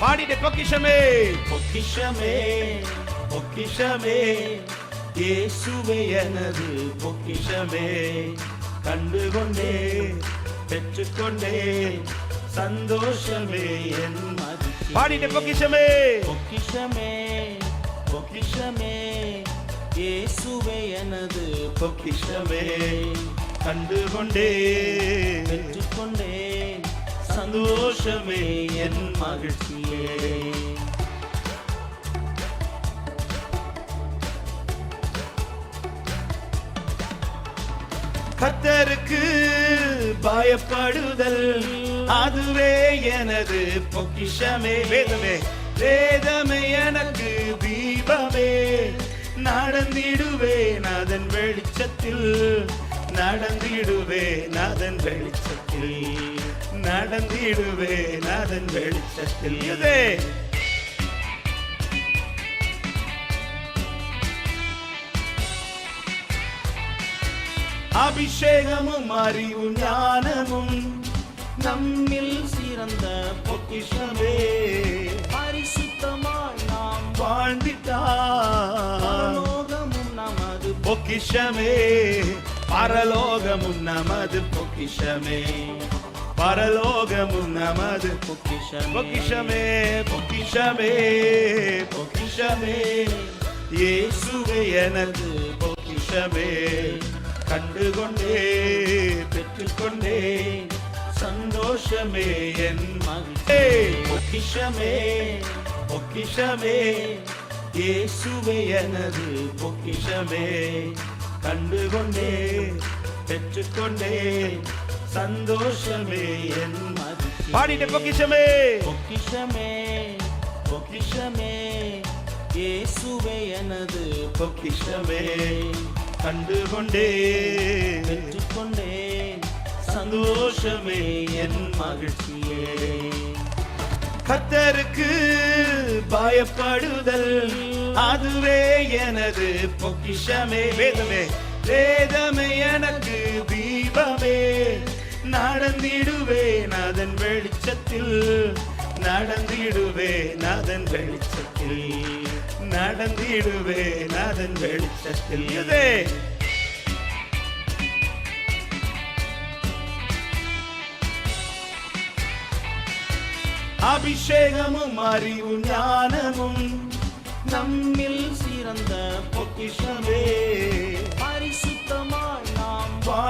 பாடிட்டு பொக்கிஷமே பொக்கிஷமே பொக்கிஷமே இயேசுவே எனது பொக்கிஷமே கண்டுகொண்டே பெற்றுக்கொண்டே சந்தோஷமே என் மகிழ்ச்சி. பாடிட்டு பொக்கிஷமே பொக்கிஷமே பொக்கிஷமே இயேசுவே எனது பொக்கிஷமே கண்டுகொண்டே பெற்றுக்கொண்டே சந்தோஷமே என் மகிழ்ச்சியே. கர்த்தருக்கு பயப்படுதல் அதுவே எனது பொக்கிஷமே. வேதமே வேதமே எனக்கு தீபமே நடந்திடுவேன் அதன் வெளிச்சத்தில் நடந்திடுவேன் அதன் வெளிச்சத்தில் நடந்திடுவேன் அதன் வெளிச்சத்தில். இதே அபிஷேகமும் அறிவும் ஞானமும் நம்மில் சிறந்த பொக்கிஷமே. பரிசுத்தமாய் நாம் வாழ்ந்திட்டால் பரலோகமும் நமது பொக்கிஷமே. பரலோகமும் நமது பொக்கிஷமே. பரலோகமும் நமது பொக்கிஷமே. பொக்கிஷமே பொக்கிஷமே பொக்கிஷமே இயேசுவே எனது பொக்கிஷமே கண்டுகொண்டே பெற்றுக்கொண்டே சந்தோஷமே என் மகிழ்ச்சி. பொக்கிஷமே பொக்கிஷமே இயேசுவே எனது பொக்கிஷமே கண்டுகொண்டே பெற்றுக்கொண்டே சந்தோஷமே என் மகிழ்ச்சி. பாடிட்டு பொக்கிஷமே பொக்கிஷமே பொக்கிஷமே இயேசுவே எனது பொக்கிஷமே கண்டுகொண்டே பெற்றுக்கொண்டே சந்தோஷமே என் மகிழ்ச்சியே. கர்த்தருக்கு பயப்படுதல் அதுவே எனது பொக்கிஷமே. வேதமே வேதமே எனக்கு தீபமே நடந்திடுவேன் அதன் வெளிச்சத்தில் நடந்திடுவேன் அதன் வெளிச்சத்தில் நடந்திடுவேன் அதன் வெளிச்சத்தில். இதே அபிஷேகமும் அறிவும் ஞானமும் நம்மில் சிறந்த பொக்கிஷமே. பரிசுத்தமாய்